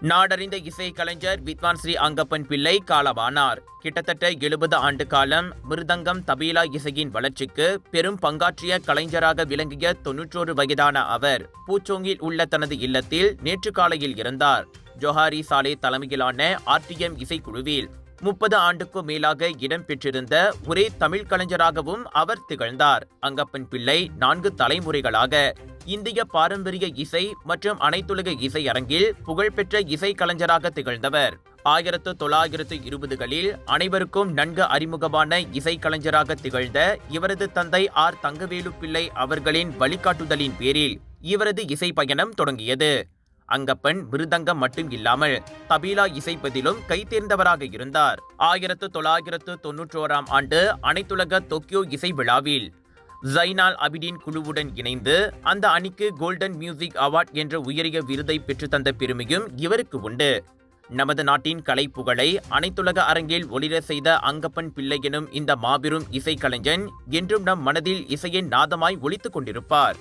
நாடறிந்த இசை கலைஞர் வித்வான் ஸ்ரீ அங்கப்பன் பிள்ளை காலமானார். கிட்டத்தட்ட 70 ஆண்டு காலம் மிருதங்கம் தபீலா இசையின் வளர்ச்சிக்கு பெரும் பங்காற்றிய கலைஞராக விளங்கிய 91 வயதான அவர் பூச்சோங்கில் உள்ள தனது இல்லத்தில் நேற்று காலையில் இருந்தார். ஜோஹாரி சாலே தலைமையிலான RTM இசைக்குழுவில் 30 ஆண்டுக்கும் மேலாக இடம்பெற்றிருந்த ஒரே தமிழ் கலைஞராகவும் அவர் திகழ்ந்தார். அங்கப்பன் பிள்ளை 4 தலைமுறைகளாக இந்திய பாரம்பரிய இசை மற்றும் அனைத்துலக இசை அரங்கில் புகழ்பெற்ற இசை கலைஞராக திகழ்ந்தவர். 1920களில் அனைவருக்கும் நன்கு அறிமுகமான இசை கலைஞராக திகழ்ந்த இவரது தந்தை தங்கவேலு பிள்ளை அவர்களின் வழிகாட்டுதலின் பேரில் இவரது இசை பயணம் தொடங்கியது. அங்கப்பன் மிருதங்கம் மட்டும் இல்லாமல் தபீலா இசைப்பதிலும் கைதேர்ந்தவராக இருந்தார். 1991ஆம் ஆண்டு அனைத்துலக டோக்கியோ இசை விழாவில் ஜைனால் அபிடின் குழுவுடன் இணைந்து அந்த அணிக்கு கோல்டன் மியூசிக் அவார்ட் என்ற உயரிய விருதை பெற்றுத்தந்த பெருமையும் இவருக்கு உண்டு. நமது நாட்டின் கலை புகழை அனைத்துலக அரங்கில் ஒளிர செய்த அங்கப்பன் பிள்ளை எனும் இந்த மாபெரும் இசை கலைஞன் என்றும் நம் மனதில் இசையின் நாதமாய் ஒலித்துக் கொண்டிருப்பார்.